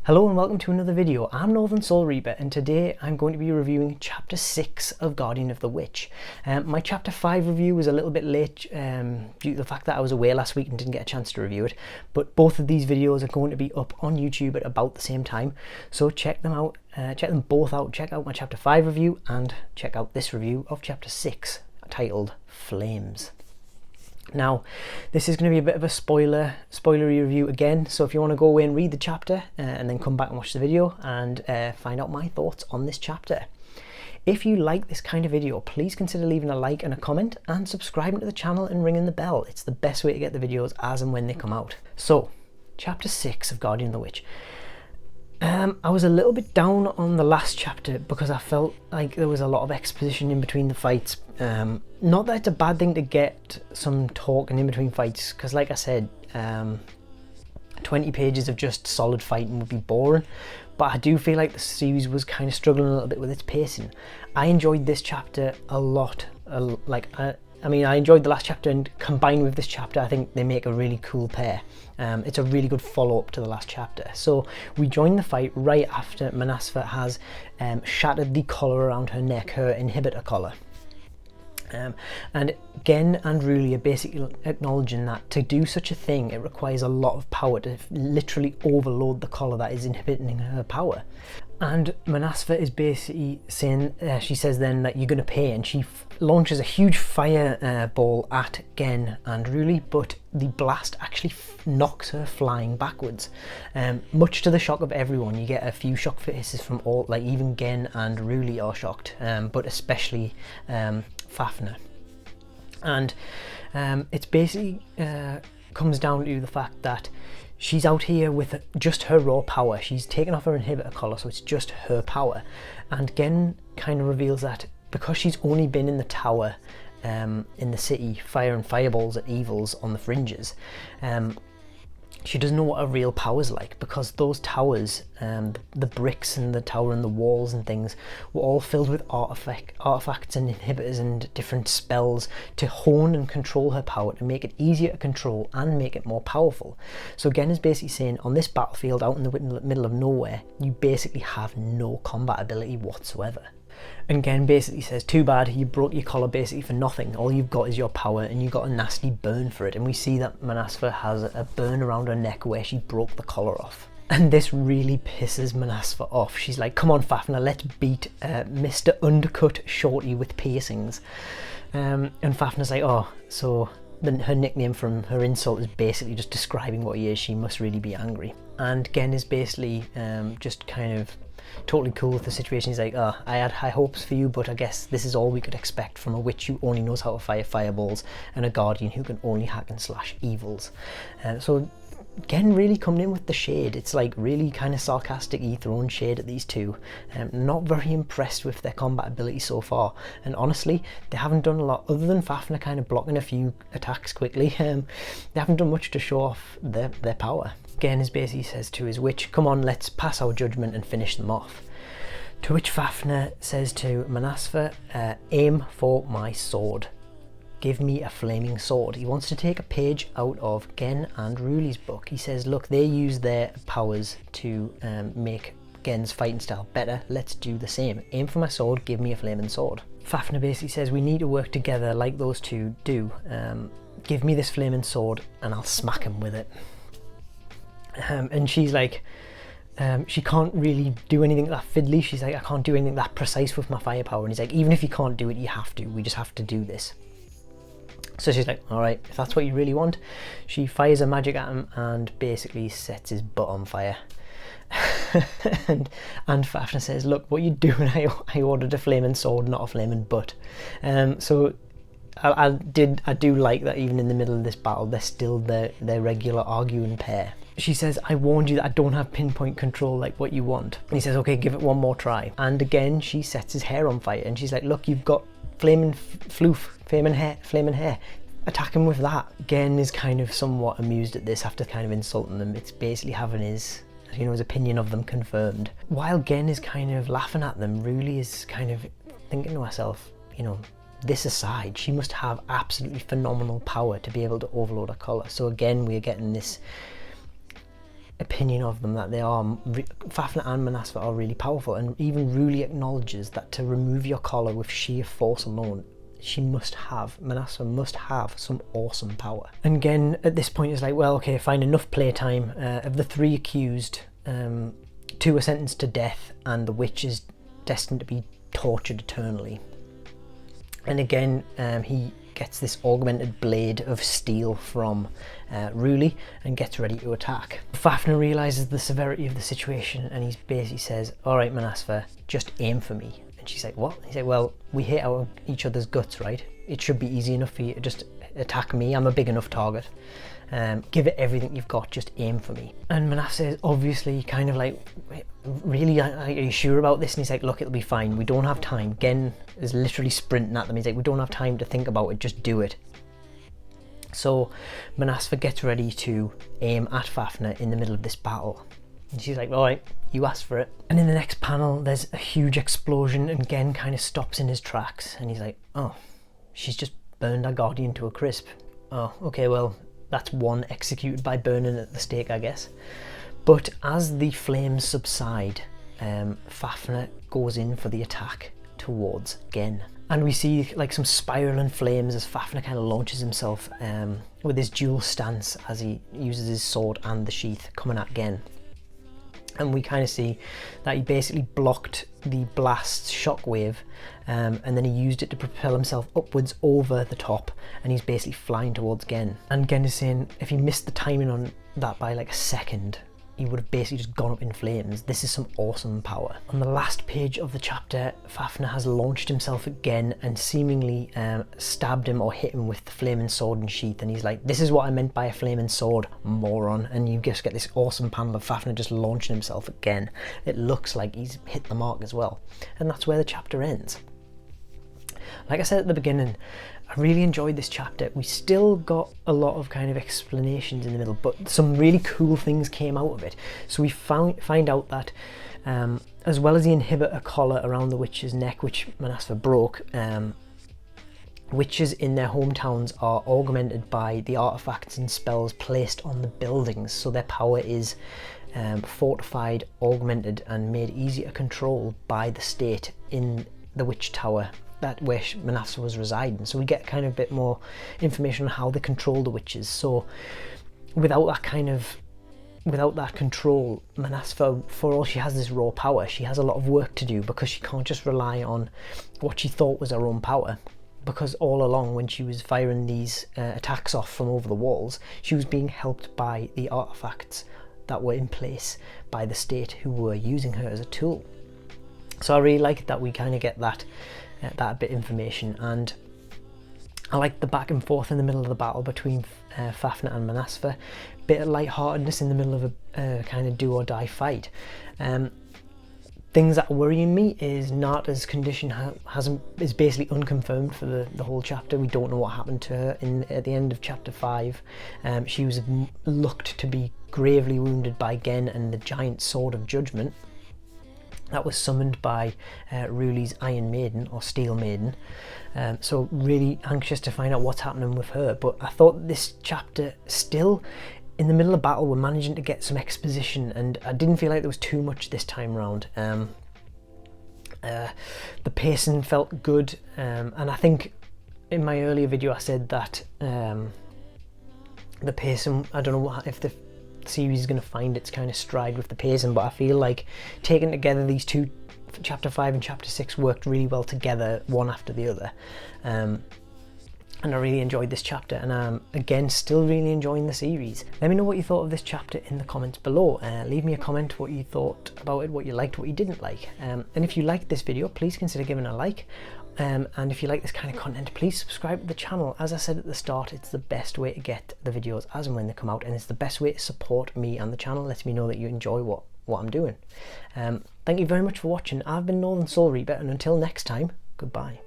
Hello and welcome to another video. I'm Northern Soul Reaper and today I'm going to be reviewing Chapter 6 of Guardian of the Witch. My Chapter 5 review was a little bit late due to the fact that I was away last week and didn't get a chance to review it, but both of these videos are going to be up on YouTube at about the same time, so check them out, check them both out. Check out my Chapter 5 review and check out this review of Chapter 6 titled Flames. Now, this is going to be a bit of a spoilery review again, so if you want to go away and read the chapter and then come back and watch the video and find out my thoughts on this chapter. If you like this kind of video, please consider leaving a like and a comment and subscribing to the channel and ringing the bell. It's the best way to get the videos as and when they come out. So, Chapter 6 of Guardian of the Witch. I was a little bit down on the last chapter because I felt like there was a lot of exposition in between the fights. Not that it's a bad thing to get some talking in between fights, because like I said, 20 pages of just solid fighting would be boring, but I do feel like the series was kind of struggling a little bit with its pacing. I enjoyed this chapter a lot. I enjoyed the last chapter, and combined with this chapter I think they make a really cool pair. It's a really good follow-up to the last chapter. So we join the fight right after Manasfa has shattered the collar around her neck, her inhibitor collar. And Gen and Ruli are basically acknowledging that to do such a thing it requires a lot of power to literally overload the collar that is inhibiting her power. And Manasfa is basically saying, she says then that you're going to pay, and she launches a huge fireball at Gen and Ruli, but the blast actually knocks her flying backwards. Much to the shock of everyone. You get a few shock faces from all, like even Gen and Ruli are shocked, but especially Fafnir. And it's basically comes down to the fact that she's out here with just her raw power. She's taken off her inhibitor collar, so it's just her power. And Gen kind of reveals that because she's only been in the tower in the city, firing fireballs at evils on the fringes, she doesn't know what a real power's like, because those towers, the bricks and the tower and the walls and things were all filled with artifacts and inhibitors and different spells to hone and control her power, to make it easier to control and make it more powerful. So Gen is basically saying, on this battlefield out in the middle of nowhere, you basically have no combat ability whatsoever. And Gen basically says, too bad, you broke your collar basically for nothing. All you've got is your power, and you got a nasty burn for it. And we see that Manasfa has a burn around her neck where she broke the collar off. And this really pisses Manasfa off. She's like, come on Fafnir, let's beat Mr. Undercut Shorty with piercings. And Fafnir's like, oh, so her nickname from her insult is basically just describing what he is. She must really be angry. And Gen is basically just kind of totally cool with the situation. He's like, oh, I had high hopes for you, but I guess this is all we could expect from a witch who only knows how to fire fireballs and a guardian who can only hack and slash evils. So Gen really coming in with the shade. It's like really kind of sarcastic-y, throwing shade at these two. Not very impressed with their combat ability so far, and honestly they haven't done a lot other than Fafnir kind of blocking a few attacks quickly. They haven't done much to show off their power. Gen is basically says to his witch, come on, let's pass our judgment and finish them off. To which Fafnir says to Manasfa, aim for my sword. Give me a flaming sword. He wants to take a page out of Gen and Ruli's book. He says, look, they use their powers to make Gen's fighting style better. Let's do the same. Aim for my sword, give me a flaming sword. Fafnir basically says, we need to work together like those two do. Give me this flaming sword and I'll smack him with it. And she's like, she can't really do anything that fiddly. She's like, I can't do anything that precise with my firepower. And he's like, even if you can't do it, you have to. We just have to do this. So she's like, all right, if that's what you really want. She fires her magic at him and basically sets his butt on fire. and Fafnir says, look, what you doing? I ordered a flaming sword, not a flaming butt. So I do like that even in the middle of this battle, they're still their regular arguing pair. She says, I warned you that I don't have pinpoint control like what you want. And he says, okay, give it one more try. And again, she sets his hair on fire, and she's like, look, you've got flaming floof, flaming hair. Attack him with that. Gen is kind of somewhat amused at this after kind of insulting them. It's basically having his opinion of them confirmed. While Gen is kind of laughing at them, Ruli is kind of thinking to herself, this aside, she must have absolutely phenomenal power to be able to overload her collar. So again, we're getting this opinion of them that they are, Fafnir and Manasfa are really powerful, and even Ruli acknowledges that to remove your collar with sheer force alone, Manasfa must have some awesome power. And again, at this point, it's like, well, okay, fine, enough playtime. Of the 3 accused, 2 are sentenced to death, and the witch is destined to be tortured eternally. And again, he gets this augmented blade of steel from Ruli and gets ready to attack. Fafnir realises the severity of the situation, and he basically says, all right, Manasfa, just aim for me. And she's like, what? He's like, well, we hit each other's guts, right? It should be easy enough for you to just attack me. I'm a big enough target. Give it everything you've got, just aim for me. And Manasfa is obviously kind of like, really, are you sure about this? And he's like, look, it'll be fine. We don't have time. Gen is literally sprinting at them. He's like, we don't have time to think about it, just do it. So Manasfa gets ready to aim at Fafnir in the middle of this battle. And she's like, all right, you asked for it. And in the next panel, there's a huge explosion, and Gen kind of stops in his tracks. And he's like, oh, she's just burned our guardian to a crisp. Oh, okay, well, that's one executed by burning at the stake, I guess. But as the flames subside, Fafnir goes in for the attack towards Gen. And we see like some spiraling flames as Fafnir kind of launches himself with his dual stance as he uses his sword and the sheath coming at Gen. And we kind of see that he basically blocked the blast's shockwave, and then he used it to propel himself upwards over the top, and he's basically flying towards Gen. And Gen is saying if he missed the timing on that by like a second, he would have basically just gone up in flames. This is some awesome power. On the last page of the chapter, Fafnir has launched himself at Gen and seemingly stabbed him or hit him with the flaming sword and sheath, and he's like, this is what I meant by a flaming sword, moron. And you just get this awesome panel of Fafnir just launching himself at Gen. It looks like he's hit the mark as well. And that's where the chapter ends. Like I said at the beginning, I really enjoyed this chapter. We still got a lot of kind of explanations in the middle, but some really cool things came out of it. So we find out that as well as the inhibitor collar around the witch's neck, which Manasfa broke, witches in their hometowns are augmented by the artifacts and spells placed on the buildings. So their power is fortified, augmented, and made easier to control by the state in the witch tower where Manasfa was residing. So we get kind of a bit more information on how they control the witches. So without that control, Manasfa, for all she has this raw power, she has a lot of work to do, because she can't just rely on what she thought was her own power. Because all along, when she was firing these attacks off from over the walls, she was being helped by the artifacts that were in place by the state, who were using her as a tool. So I really like that we kind of get that bit of information, and I like the back and forth in the middle of the battle between Fafnir and Manasfa. Bit of lightheartedness in the middle of a kind of do or die fight. Things that are worrying me is Nata's condition is basically unconfirmed for the whole chapter. We don't know what happened to her at the end of chapter 5. She was looked to be gravely wounded by Gen and the giant sword of judgment that was summoned by Ruli's Iron Maiden, or Steel Maiden. So really anxious to find out what's happening with her. But I thought this chapter, still in the middle of battle, we're managing to get some exposition, and I didn't feel like there was too much this time around. The pacing felt good, and I think in my earlier video I said that the pacing, I don't know if the series is going to find its kind of stride with the pacing, but I feel like taking together these two, chapter 5 and chapter 6, worked really well together, one after the other. And I really enjoyed this chapter, and I'm again still really enjoying the series. Let me know what you thought of this chapter in the comments below. Leave me a comment what you thought about it, what you liked, what you didn't like. And if you liked this video, please consider giving a like. And if you like this kind of content, please subscribe to the channel. As I said at the start, it's the best way to get the videos as and when they come out, and it's the best way to support me and the channel. Lets me know that you enjoy what I'm doing. Thank you very much for watching. I've been Northern Soul Reaper, and until next time, goodbye.